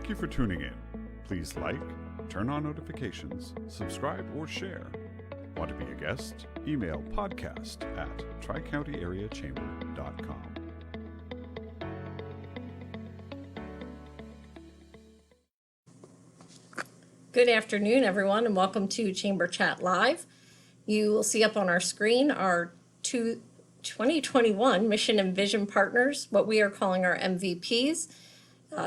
Thank you for tuning in. Please like, turn on notifications, subscribe, or share. Want to be a guest? Email podcast@tricountyareachamber.com. Good afternoon, everyone, and welcome to Chamber Chat Live. You will see up on our screen our 2021 Mission and Vision Partners, what we are calling our MVPs.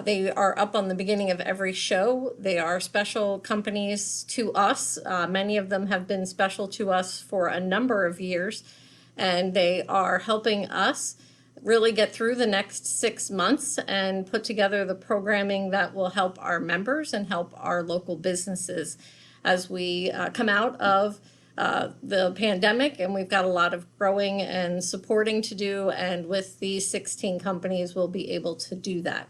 They are up on the beginning of every show. They are special companies to us. Many of them have been special to us for a number of years, and they are helping us really get through the next 6 months and put together the programming that will help our members and help our local businesses as we come out of the pandemic, and we've got a lot of growing and supporting to do, and with these 16 companies, we'll be able to do that.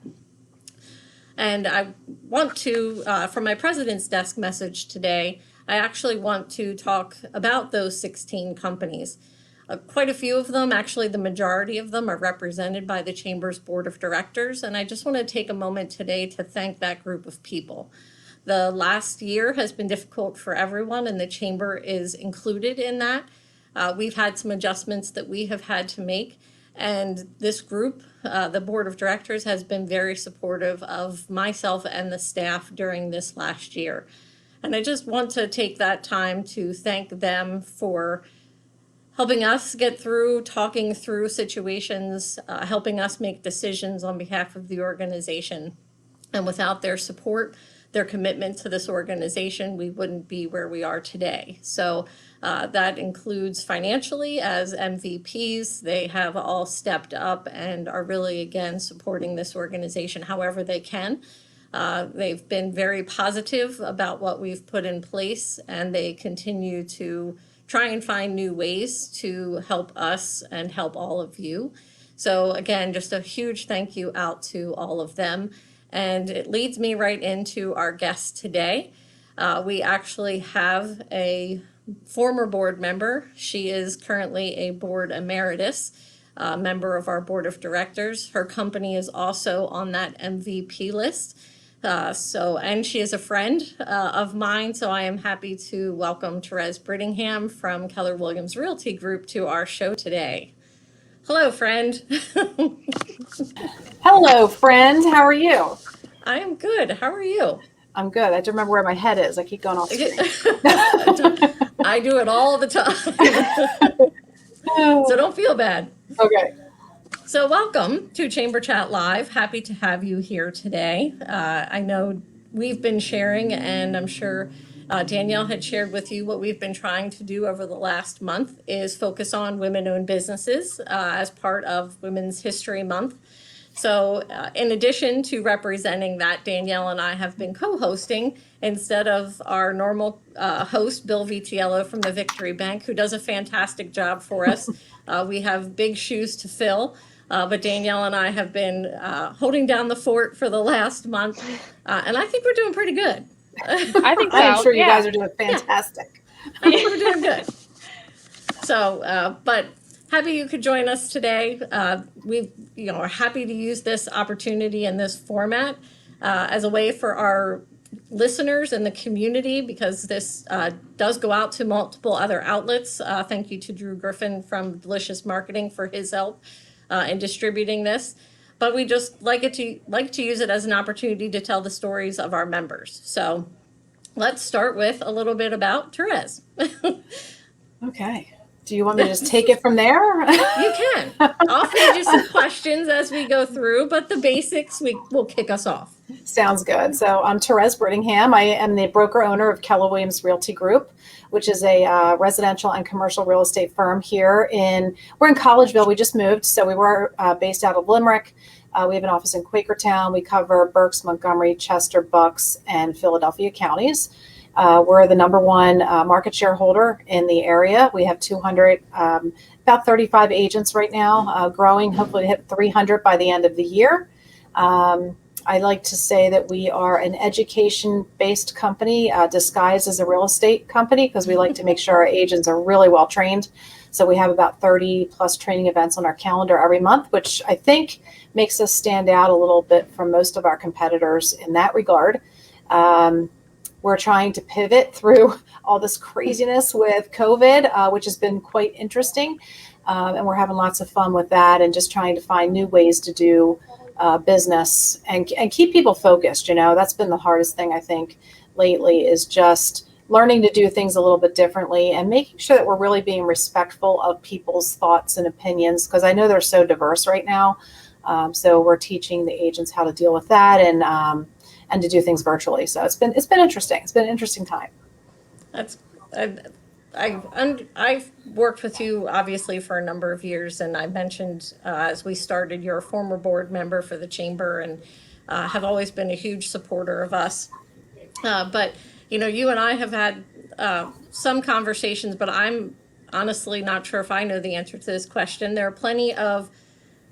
And I want to, for my President's Desk message today, I actually want to talk about those 16 companies. Quite a few of them, actually the majority of them, are represented by the Chamber's Board of Directors, and I just want to take a moment today to thank that group of people. The last year has been difficult for everyone, and the Chamber is included in that. We've had some adjustments that we have had to make, and this group, the Board of Directors, has been very supportive of myself and the staff during this last year. And I just want to take that time to thank them for helping us get through, talking through situations, helping us make decisions on behalf of the organization. And without their support, their commitment to this organization, we wouldn't be where we are today. So that includes financially as MVPs. They have all stepped up and are really, again, supporting this organization however they can. They've been very positive about what we've put in place, and they continue to try and find new ways to help us and help all of you. So again, just a huge thank you out to all of them. And it leads me right into our guest today. We actually have a former board member. She is currently a board emeritus, member of our board of directors. Her company is also on that MVP list. And she is a friend of mine, so I am happy to welcome Terese Brittingham from Keller Realty Group to our show today. Hello, friend. Hello, friend. How are you? I am good. How are you? I'm good. I have to remember where my head is. I keep going off screen. I do it all the time. So don't feel bad. Okay. So welcome to Chamber Chat Live. Happy to have you here today. I know we've been sharing, and I'm sure Danielle had shared with you what we've been trying to do over the last month is focus on women-owned businesses as part of Women's History Month. So in addition to representing that, Danielle and I have been co-hosting instead of our normal host, Bill Vitiello from the Victory Bank, who does a fantastic job for us. We have big shoes to fill. But Danielle and I have been holding down the fort for the last month, and I think we're doing pretty good. I think so. I'm sure you guys are doing fantastic. I think we're doing good. So, but happy you could join us today. We, are happy to use this opportunity in this format as a way for our listeners in the community, because this does go out to multiple other outlets. Thank you to Drew Griffin from Delicious Marketing for his help in distributing this. But we just like to use it as an opportunity to tell the stories of our members. So let's start with a little bit about Terese. Okay. Do you want me to just take it from there? You can. I'll feed you some questions as we go through, but the basics will kick us off. Sounds good. So I'm Terese Brittingham. I am the broker owner of Keller Realty Group, which is a residential and commercial real estate firm here we're in Collegeville. We just moved. So we were based out of Limerick. We have an office in Quakertown. We cover Berks, Montgomery, Chester, Bucks, and Philadelphia counties. We're the number one market shareholder in the area. We have about 35 agents right now, growing, hopefully to hit 300 by the end of the year. I like to say that we are an education-based company disguised as a real estate company, because we like to make sure our agents are really well trained. So we have about 30 plus training events on our calendar every month, which I think makes us stand out a little bit from most of our competitors in that regard. We're trying to pivot through all this craziness with COVID, which has been quite interesting. And we're having lots of fun with that and just trying to find new ways to do business and keep people focused. That's been the hardest thing, I think, lately, is just learning to do things a little bit differently and making sure that we're really being respectful of people's thoughts and opinions, because I know they're so diverse right now. So we're teaching the agents how to deal with that and to do things virtually. So it's been interesting. It's been an interesting time. That's I've worked with you obviously for a number of years, and I mentioned as we started, you're a former board member for the chamber and have always been a huge supporter of us. But you and I have had some conversations, but I'm honestly not sure if I know the answer to this question. There are plenty of,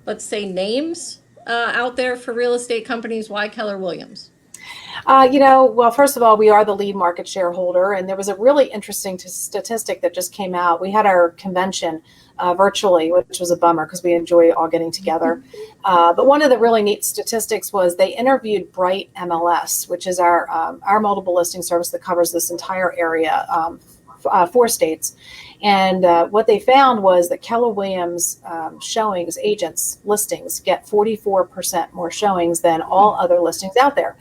let's say, names out there for real estate companies. Why Keller Williams? Well, first of all, we are the lead market shareholder, and there was a really interesting statistic that just came out. We had our convention virtually, which was a bummer because we enjoy all getting together. But one of the really neat statistics was they interviewed Bright MLS, which is our multiple listing service that covers this entire area, 4 states. And what they found was that Keller Williams showings, agents, listings get 44% more showings than all other listings out there.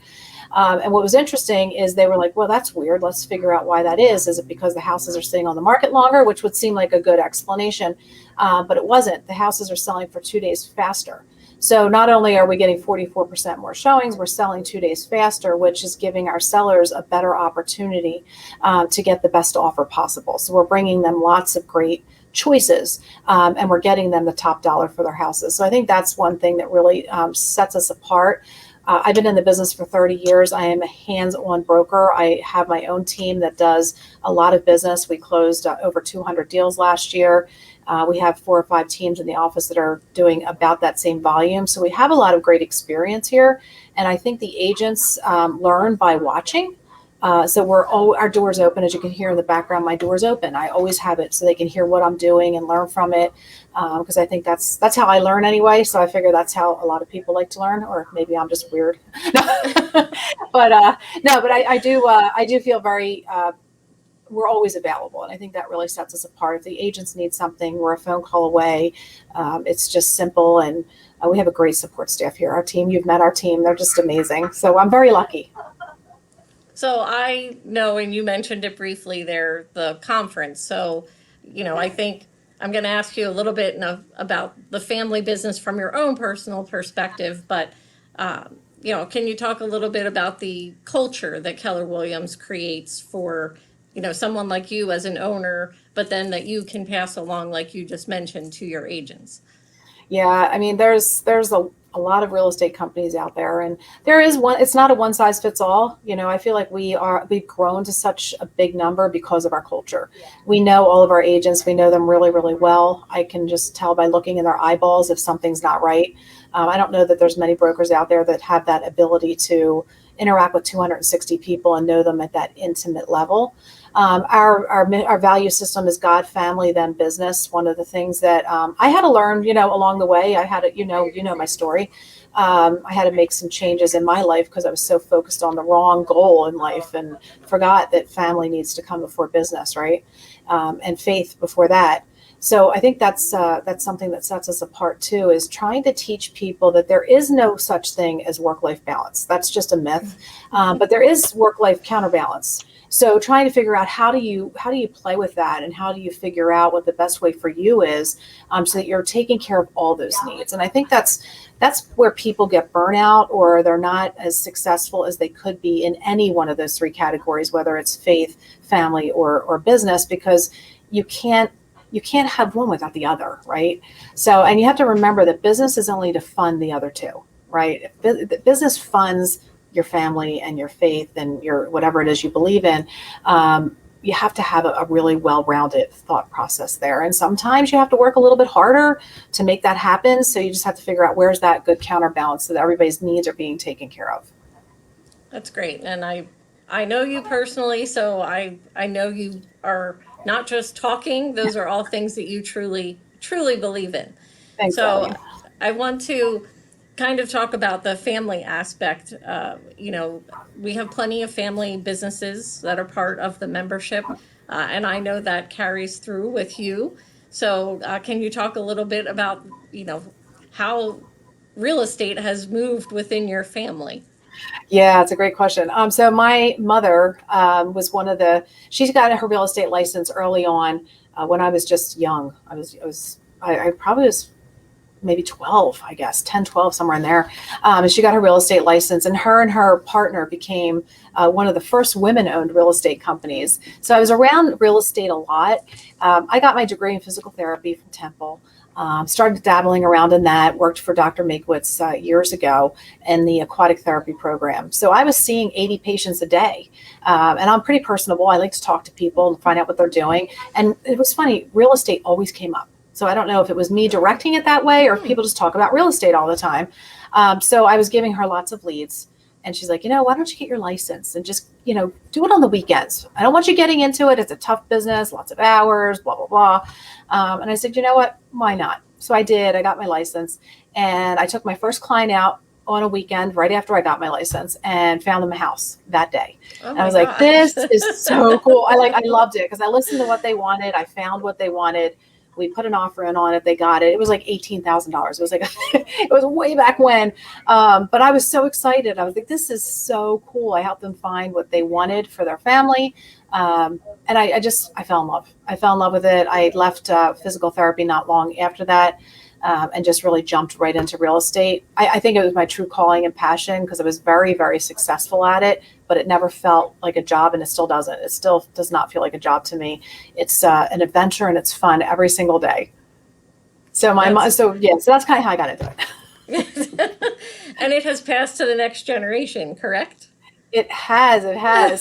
And what was interesting is they were like, well, that's weird. Let's figure out why that is. Is it because the houses are sitting on the market longer, which would seem like a good explanation, but it wasn't. The houses are selling for 2 days faster. So not only are we getting 44% more showings, we're selling 2 days faster, which is giving our sellers a better opportunity to get the best offer possible. So we're bringing them lots of great choices, and we're getting them the top dollar for their houses. So I think that's one thing that really sets us apart. I've been in the business for 30 years. I am a hands-on broker. I have my own team that does a lot of business. We closed over 200 deals last year. We have 4 or 5 teams in the office that are doing about that same volume. So we have a lot of great experience here. And I think the agents learn by watching. So our door's open. As you can hear in the background, my door's open. I always have it so they can hear what I'm doing and learn from it. Because I think that's how I learn anyway. So I figure that's how a lot of people like to learn, or maybe I'm just weird. But I do feel very, we're always available. And I think that really sets us apart. If the agents need something, we're a phone call away. It's just simple. And we have a great support staff here. Our team, you've met our team. They're just amazing. So I'm very lucky. So I know, and you mentioned it briefly there, the conference. So, I think I'm going to ask you a little bit about the family business from your own personal perspective. But, can you talk a little bit about the culture that Keller Williams creates for, someone like you as an owner, but then that you can pass along, like you just mentioned, to your agents? Yeah, I mean, there's a lot of real estate companies out there, and there is one. It's not a one size fits all. I feel like we've grown to such a big number because of our culture. We know all of our agents. We know them really, really well. I can just tell by looking in their eyeballs if something's not right. I don't know that there's many brokers out there that have that ability to interact with 260 people and know them at that intimate level. Our value system is God, family, then business. One of the things that I had to learn, along the way, I had to, my story. I had to make some changes in my life because I was so focused on the wrong goal in life and forgot that family needs to come before business, right? And faith before that. So I think that's something that sets us apart too, is trying to teach people that there is no such thing as work-life balance. That's just a myth, but there is work-life counterbalance. So trying to figure out how do you play with that, and how do you figure out what the best way for you is, so that you're taking care of all those needs. And I think that's where people get burnout, or they're not as successful as they could be in any one of those 3 categories, whether it's faith, family, or business, because you can't have one without the other, right? So, and you have to remember that business is only to fund the other 2, right? If business funds your family and your faith and your whatever it is you believe in. You have to have a really well-rounded thought process there. And sometimes you have to work a little bit harder to make that happen. So you just have to figure out where's that good counterbalance so that everybody's needs are being taken care of. That's great. And I know you personally, so I know you are not just talking. Those are all things that you truly, truly believe in. Thanks, So Ellie. I want to kind of talk about the family aspect. We have plenty of family businesses that are part of the membership, and I know that carries through with you. So can you talk a little bit about, how real estate has moved within your family? Yeah, it's a great question. So my mother was she got her real estate license early on when I was just young. I probably was maybe 12, I guess, 10, 12, somewhere in there. And she got her real estate license, and her partner became one of the first women-owned real estate companies. So I was around real estate a lot. I got my degree in physical therapy from Temple. Started dabbling around in that, worked for Dr. Makewitz years ago in the aquatic therapy program. So I was seeing 80 patients a day. And I'm pretty personable. I like to talk to people and find out what they're doing. And it was funny, real estate always came up. So I don't know if it was me directing it that way or if people just talk about real estate all the time. So I was giving her lots of leads. And she's like, why don't you get your license and just, do it on the weekends? I don't want you getting into it. It's a tough business, lots of hours, blah, blah, blah. And I said, you know what? Why not? So I did. I got my license, and I took my first client out on a weekend right after I got my license and found them a house that day. Oh And my I was like, gosh. this is so cool. I loved it because I listened to what they wanted. I found what they wanted. We put an offer in on it. They got it. It was like $18,000. It was like, it was way back when. But I was so excited. I was like, this is so cool. I helped them find what they wanted for their family. And I fell in love. I fell in love with it. I left physical therapy not long after that. And just really jumped right into real estate. I think it was my true calling and passion because I was very, very successful at it, but it never felt like a job, and it still doesn't. It still does not feel like a job to me. It's an adventure, and it's fun every single day. So so that's kind of how I got into it. And it has passed to the next generation, correct? It has.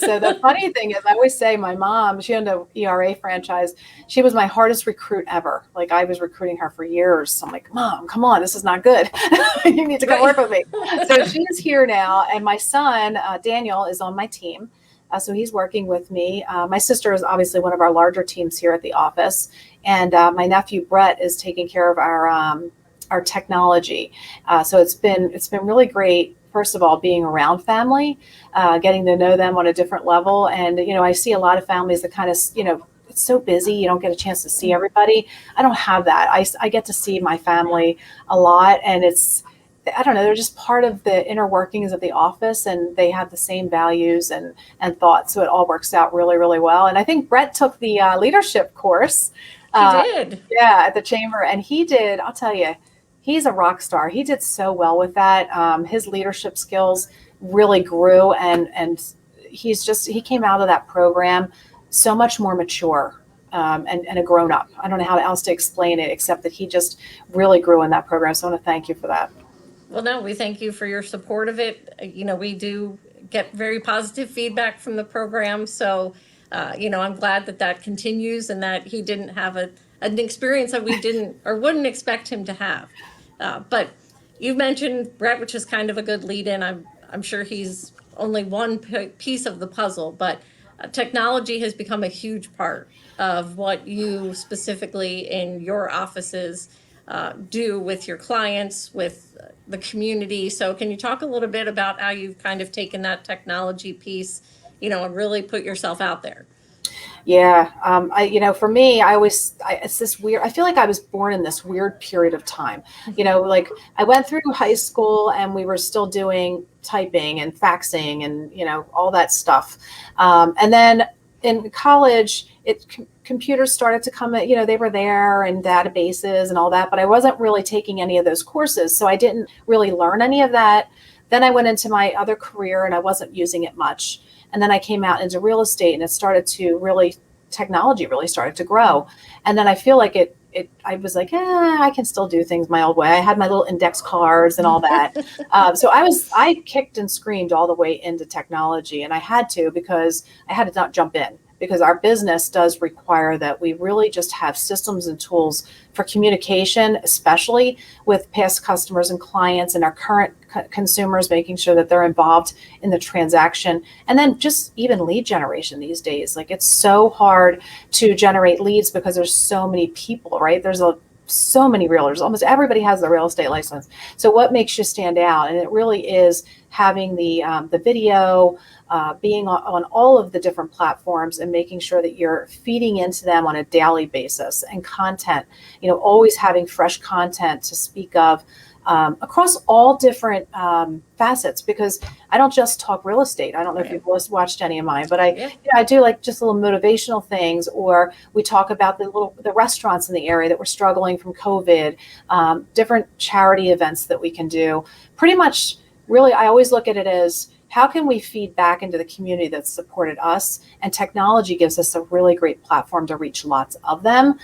So the funny thing is, I always say my mom, she owned a ERA franchise. She was my hardest recruit ever. Like, I was recruiting her for years. So I'm like, Mom, come on, this is not good. You need to come work with me. So she's here now. And my son, Daniel, is on my team. So he's working with me. My sister is obviously one of our larger teams here at the office. And my nephew, Brett, is taking care of our technology. So it's been really great. First of all, being around family, getting to know them on a different level. And, I see a lot of families that kind of, it's so busy, you don't get a chance to see everybody. I don't have that. I get to see my family a lot. And I don't know, they're just part of the inner workings of the office, and they have the same values and thoughts. So it all works out really, really well. And I think Brett took the leadership course. He did. Yeah, at the chamber. And he did, I'll tell you, he's a rock star. He did so well with that. His leadership skills really grew, and he came out of that program so much more mature and a grown up. I don't know how else to explain it except that he just really grew in that program. So I want to thank you for that. Well, no, we thank you for your support of it. We do get very positive feedback from the program. So, I'm glad that continues, and that he didn't have an experience that we didn't or wouldn't expect him to have. But you mentioned Brett, which is kind of a good lead in. I'm sure he's only one piece of the puzzle, but technology has become a huge part of what you specifically in your offices do with your clients, with the community. So can you talk a little bit about how you've kind of taken that technology piece, and really put yourself out there? Yeah. For me, it's this weird, I feel like I was born in this weird period of time, like I went through high school and we were still doing typing and faxing and, all that stuff. And then in college, computers started to come, they were there, and databases and all that, but I wasn't really taking any of those courses. So I didn't really learn any of that. Then I went into my other career and I wasn't using it much. And then I came out into real estate, and technology really started to grow. And then I feel like I was like, I can still do things my old way. I had my little index cards and all that. So I kicked and screamed all the way into technology, and I had to, because I had to not jump in, because our business does require that we really just have systems and tools for communication, especially with past customers and clients and our current consumers, making sure that they're involved in the transaction. And then just even lead generation these days. Like, it's so hard to generate leads because there's so many people, right? So many realtors. Almost everybody has a real estate license. So what makes you stand out? And it really is having the video, being on all of the different platforms, and making sure that you're feeding into them on a daily basis, and content, always having fresh content to speak of, across all different facets, because I don't just talk real estate. I don't know if you've watched any of mine, but I do like just little motivational things, or we talk about the restaurants in the area that were struggling from COVID, different charity events that we can do. Pretty much, really, I always look at it as, how can we feed back into the community that's supported us? And technology gives us a really great platform to reach lots of them.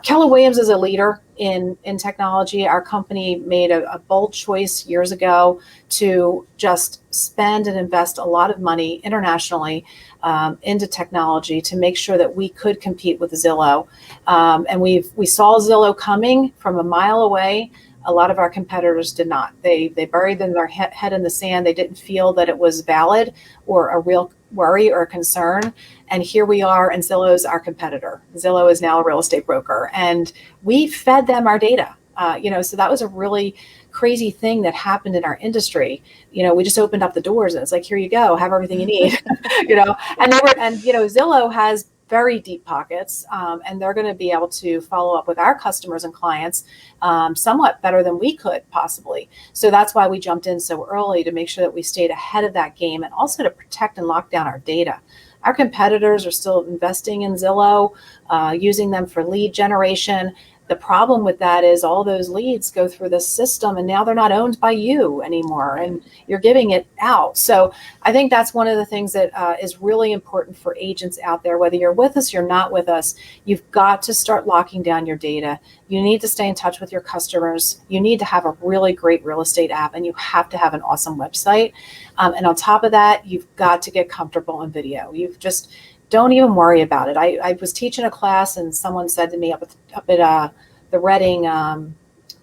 Keller Williams is a leader in technology. Our company made a bold choice years ago to just spend and invest a lot of money internationally into technology to make sure that we could compete with Zillow. And we saw Zillow coming from a mile away. A lot of our competitors did not. They buried their head in the sand. They didn't feel that it was valid or a real worry or concern. And here we are, and Zillow is our competitor. Zillow is now a real estate broker, and we fed them our data. So that was a really crazy thing that happened in our industry. We just opened up the doors, and it's like, here you go, have everything you need. And Zillow has very deep pockets, and they're going to be able to follow up with our customers and clients somewhat better than we could possibly. So that's why we jumped in so early, to make sure that we stayed ahead of that game, and also to protect and lock down our data. Our competitors are still investing in Zillow, using them for lead generation. The problem with that is all those leads go through this system, and now they're not owned by you anymore, and you're giving it out. So I think that's one of the things that is really important for agents out there. Whether you're with us, you're not with us, you've got to start locking down your data. You need to stay in touch with your customers. You need to have a really great real estate app, and you have to have an awesome website. And on top of that, you've got to get comfortable in video. You've just don't even worry about it. I was teaching a class, and someone said to me up at the Reading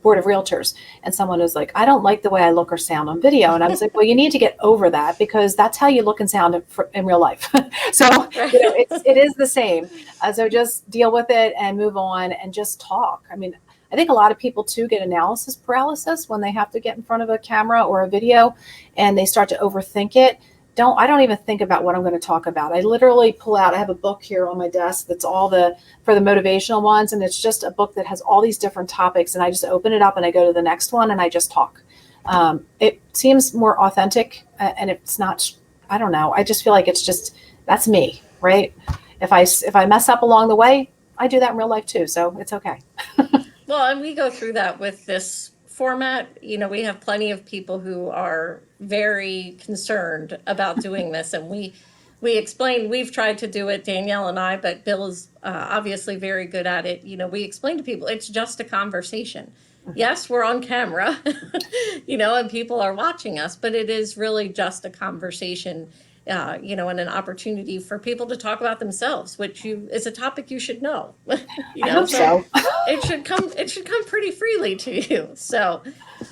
Board of Realtors, and someone was like, I don't like the way I look or sound on video. And I was like, well, you need to get over that, because that's how you look and sound in real life. So it is the same. So just deal with it and move on and just talk. I mean, I think a lot of people too get analysis paralysis when they have to get in front of a camera or a video, and they start to overthink it. I don't even think about what I'm going to talk about. I literally pull out, I have a book here on my desk that's for the motivational ones. And it's just a book that has all these different topics. And I just open it up and I go to the next one and I just talk. It seems more authentic, and it's not, I don't know. I just feel like that's me, right? If I mess up along the way, I do that in real life too. So it's okay. Well, and we go through that with this format. We have plenty of people who are very concerned about doing this, and we explain. We've tried to do it, Danielle and I, but Bill is obviously very good at it. We explain to people it's just a conversation. Yes, we're on camera, and people are watching us, but it is really just a conversation. And an opportunity for people to talk about themselves, which is a topic you should know. I hope so. It should come pretty freely to you. So,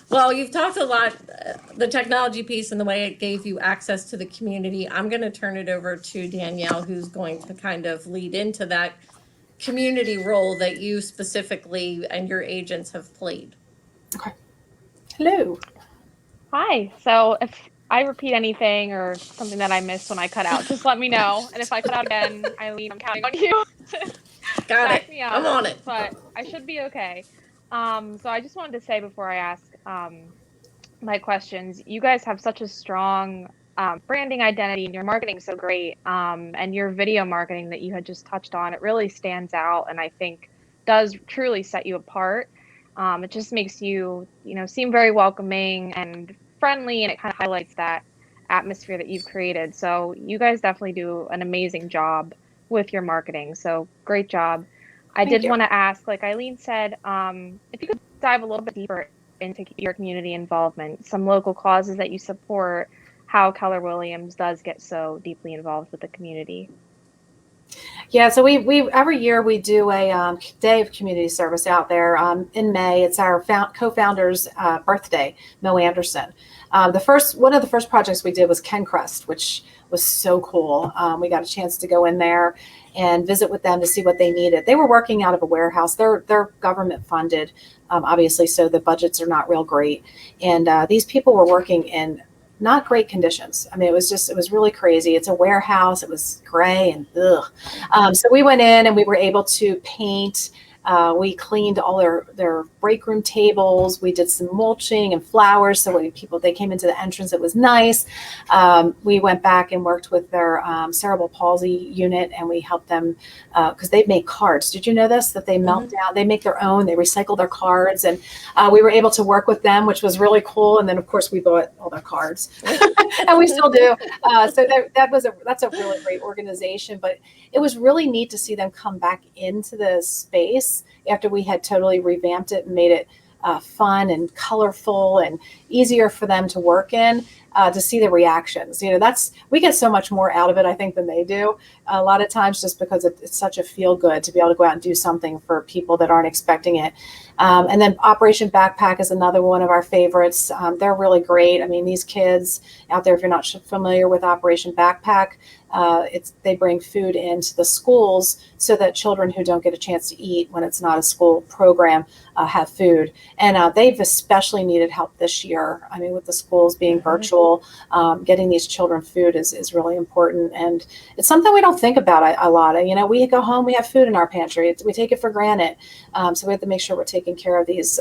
well, you've talked a lot, the technology piece and the way it gave you access to the community. I'm going to turn it over to Danielle, who's going to kind of lead into that community role that you specifically and your agents have played. Okay. Hello. Hi. So if I repeat anything or something that I missed when I cut out, just let me know. And if I cut out again, Eileen, I'm counting on you to back me up. I'm on it. But I should be okay. So I just wanted to say before I ask my questions, you guys have such a strong branding identity, and your marketing is so great. And your video marketing that you had just touched on, it really stands out, and I think does truly set you apart. It just makes you, seem very welcoming and friendly, and it kind of highlights that atmosphere that you've created. So you guys definitely do an amazing job with your marketing. So great job. I did want to ask, like Eileen said, if you could dive a little bit deeper into your community involvement, some local causes that you support, how Keller Williams does get so deeply involved with the community. Yeah, so we every year we do a day of community service out there. In May, it's our co-founder's birthday, Mo Anderson. The first one of the first projects we did was Ken Crest, which was so cool. We got a chance to go in there and visit with them to see what they needed. They were working out of a warehouse. They're government funded, obviously, so the budgets are not real great. And these people were working in not great conditions. I mean, it was really crazy. It's a warehouse. It was gray and ugh. So we went in and we were able to paint. We cleaned all their break room tables. We did some mulching and flowers. So when they came into the entrance, it was nice. We went back and worked with their cerebral palsy unit, and we helped them because they make cards. Did you know this? That they melt down, they make their own, they recycle their cards. And we were able to work with them, which was really cool. And then of course we bought all their cards and we still do. So that's a really great organization, but it was really neat to see them come back into the space after we had totally revamped it and made it fun and colorful and easier for them to work in, to see the reactions. We get so much more out of it, I think, than they do a lot of times, just because it's such a feel good to be able to go out and do something for people that aren't expecting it. And then Operation Backpack is another one of our favorites. They're really great. I mean, these kids out there, if you're not familiar with Operation Backpack, they bring food into the schools so that children who don't get a chance to eat when it's not a school program have food. And they've especially needed help this year. I mean, with the schools being virtual, getting these children food is really important. And it's something we don't think about a lot. We go home, we have food in our pantry. We take it for granted. So we have to make sure we're taking care of these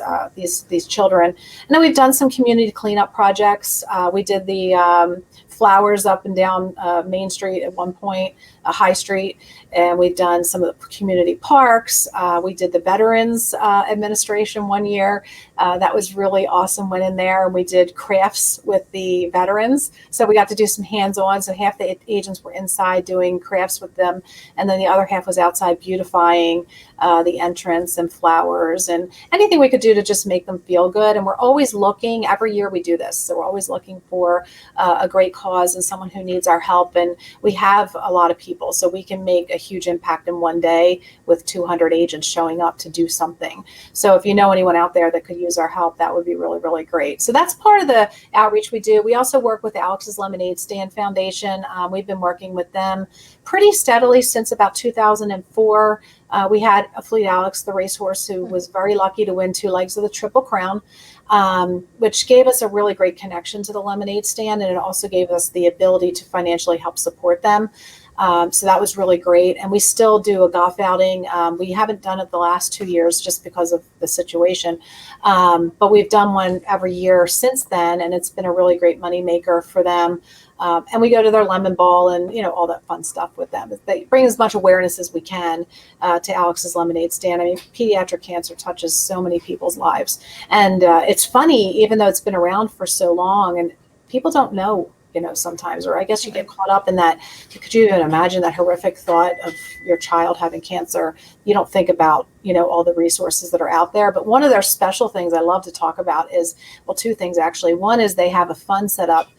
children. And then we've done some community cleanup projects. We did the flowers up and down Main Street at one point, High Street, and we've done some of the community parks. We did the Veterans Administration one year. That was really awesome. Went in there and we did crafts with the veterans. So we got to do some hands-on. So half the agents were inside doing crafts with them, and then the other half was outside beautifying the entrance and flowers and anything we could do to just make them feel good. And we're always looking, every year we do this. So we're always looking for a great cause and someone who needs our help. And we have a lot of people, so we can make a huge impact in one day with 200 agents showing up to do something. So if you know anyone out there that could use our help, that would be really, really great. So that's part of the outreach we do. We also work with the Alex's Lemonade Stand Foundation. We've been working with them pretty steadily since about 2004. We had a Fleet Alex, the racehorse, who was very lucky to win 2 legs of the Triple Crown, which gave us a really great connection to the lemonade stand. And it also gave us the ability to financially help support them. So that was really great. And we still do a golf outing. We haven't done it the last 2 years just because of the situation. But we've done one every year since then. And it's been a really great moneymaker for them. And we go to their lemon ball and, all that fun stuff with them. They bring as much awareness as we can to Alex's Lemonade Stand. I mean, pediatric cancer touches so many people's lives. And it's funny, even though it's been around for so long and people don't know, sometimes, or I guess you get caught up in that. Could you even imagine that horrific thought of your child having cancer? You don't think about, all the resources that are out there. But one of their special things I love to talk about is, well, 2 things actually. One is they have a fund set up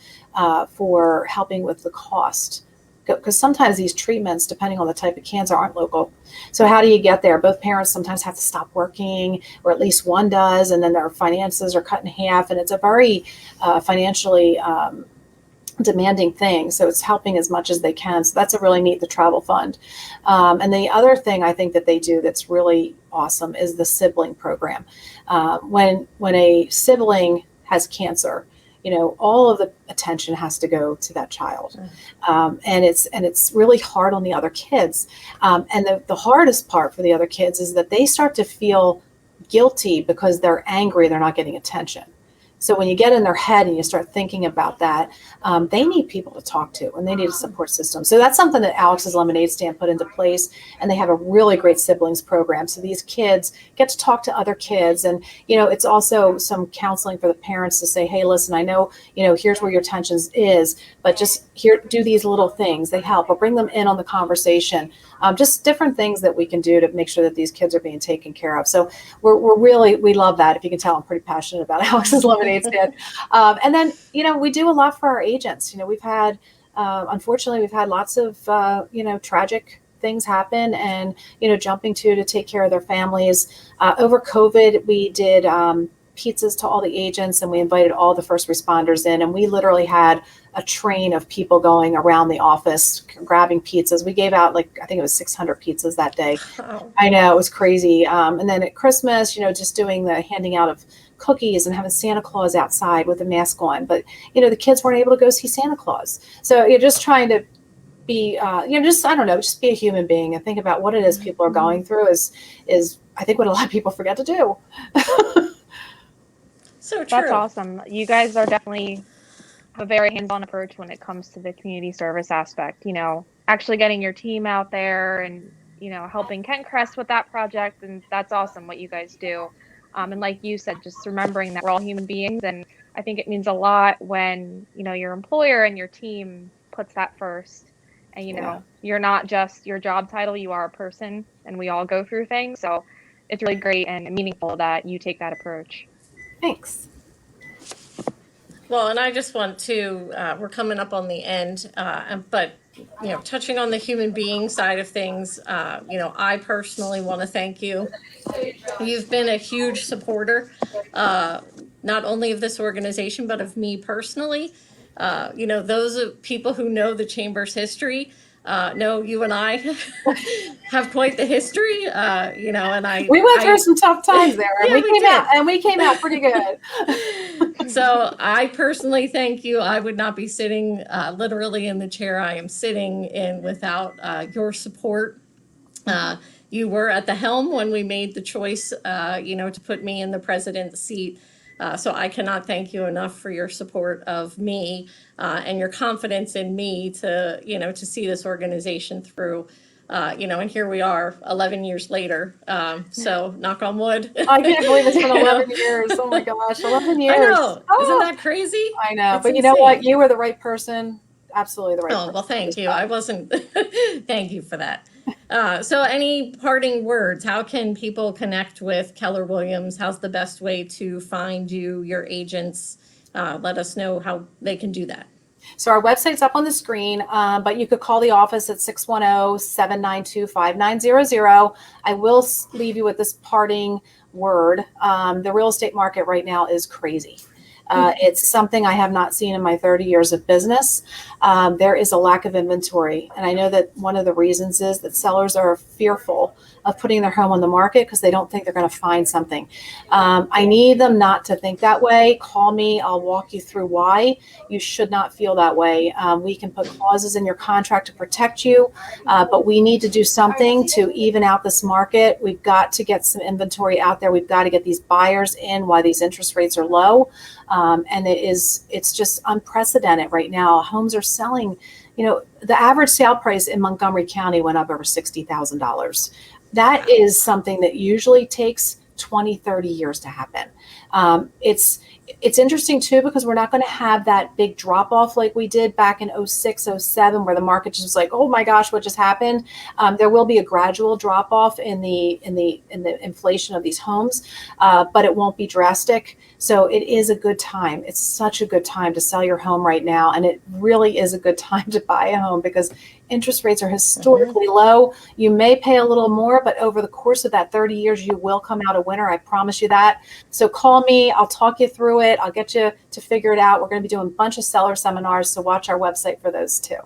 for helping with the cost, because sometimes these treatments, depending on the type of cancer, aren't local. So how do you get there? Both parents sometimes have to stop working, or at least one does, and then their finances are cut in half, and it's a very financially demanding thing. So it's helping as much as they can. So that's a really neat, the travel fund. And the other thing I think that they do that's really awesome is the sibling program. When a sibling has cancer, all of the attention has to go to that child. And it's really hard on the other kids. And the hardest part for the other kids is that they start to feel guilty because they're angry, they're not getting attention. So when you get in their head and you start thinking about that, they need people to talk to and they need a support system. So that's something that Alex's Lemonade Stand put into place. And they have a really great siblings program. So these kids get to talk to other kids. And, it's also some counseling for the parents to say, hey, listen, I know, here's where your tension is, but just do these little things. They help, or bring them in on the conversation. Just different things that we can do to make sure that these kids are being taken care of. So we love that. If you can tell, I'm pretty passionate about Alex's Lemonade Stand. And then, we do a lot for our agents. We've had, unfortunately, we've had lots of, tragic things happen and, jumping to take care of their families. Over COVID, we did pizzas to all the agents, and we invited all the first responders in, and we literally had a train of people going around the office grabbing pizzas. We gave out I think it was 600 pizzas that day. Oh. I know, it was crazy. And then at Christmas, just doing the handing out of cookies and having Santa Claus outside with a mask on. But, the kids weren't able to go see Santa Claus. So you're just trying to be, I don't know, just be a human being and think about what it is people are going through is I think what a lot of people forget to do. So true. That's awesome. You guys are definitely have a very hands-on approach when it comes to the community service aspect, actually getting your team out there and, helping Ken Crest with that project. And that's awesome what you guys do. And like you said, just remembering that we're all human beings. And I think it means a lot when, your employer and your team puts that first. And, you're not just your job title, you are a person, and we all go through things. So it's really great and meaningful that you take that approach. Thanks. Well, and I just want to, we're coming up on the end, but, touching on the human being side of things, I personally want to thank you. You've been a huge supporter, not only of this organization, but of me personally. Those people who know the Chamber's history, know you and I have quite the history, and we went through some tough times there, and yeah, we came out pretty good. So I personally thank you. I would not be sitting literally in the chair I am sitting in without your support. You were at the helm when we made the choice, to put me in the president's seat. So I cannot thank you enough for your support of me and your confidence in me to see this organization through. And here we are 11 years later. So knock on wood. I can't believe it's been 11 years. Oh my gosh, 11 years. I know. Isn't that crazy? I know. It's but you insane. know what? You were the right person. Absolutely the right person. Oh, well, thank you. I wasn't. Thank you for that. So any parting words? How can people connect with Keller Williams? How's the best way to find you, your agents? Let us know how they can do that. So our website's up on the screen, but you could call the office at 610-792-5900. I will leave you with this parting word. The real estate market right now is crazy. It's something I have not seen in my 30 years of business. There is a lack of inventory. And I know that one of the reasons is that sellers are fearful of putting their home on the market because they don't think they're going to find something. I need them not to think that way. Call me. I'll walk you through why you should not feel that way. We can put clauses in your contract to protect you, but we need to do something to even out this market. We've got to get some inventory out there. We've got to get these buyers in while these interest rates are low. And it's just unprecedented right now. Homes are selling, the average sale price in Montgomery County went up over $60,000. That is something that usually takes 20, 30 years to happen. It's interesting too, because we're not going to have that big drop off like we did back in 06, 07, where the market just was like, oh my gosh, what just happened? There will be a gradual drop off in the inflation of these homes, but it won't be drastic. So it is a good time. It's such a good time to sell your home right now. And it really is a good time to buy a home because interest rates are historically low. You may pay a little more, but over the course of that 30 years, you will come out a winner. I promise you that. So call me. I'll talk you through it. I'll get you to figure it out. We're going to be doing a bunch of seller seminars, so watch our website for those too.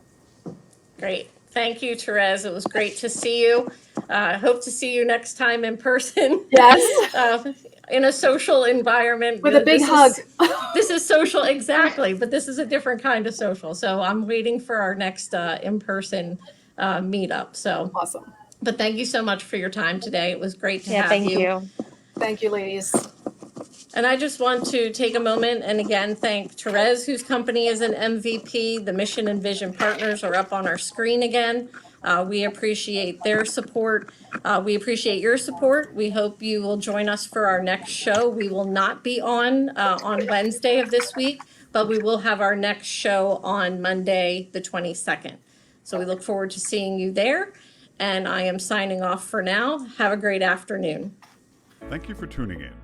Great. Thank you, Terese. It was great to see you. Hope to see you next time in person. Yes. In a social environment. With a big hug. This is social, exactly, but this is a different kind of social. So I'm waiting for our next in-person meetup. So Awesome. But thank you so much for your time today. It was great to have Thank you. you. Thank you, ladies. And I just want to take a moment and again thank Terese, whose company is an MVP. The Mission and Vision Partners are up on our screen again. We appreciate their support. We appreciate your support. We hope you will join us for our next show. We will not be on Wednesday of this week, but we will have our next show on Monday, the 22nd. So we look forward to seeing you there. And I am signing off for now. Have a great afternoon. Thank you for tuning in.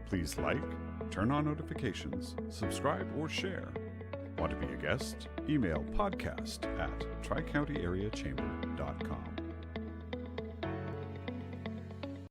Please like, turn on notifications, subscribe, or share. Want to be a guest? Email podcast@tricountyareachamber.com.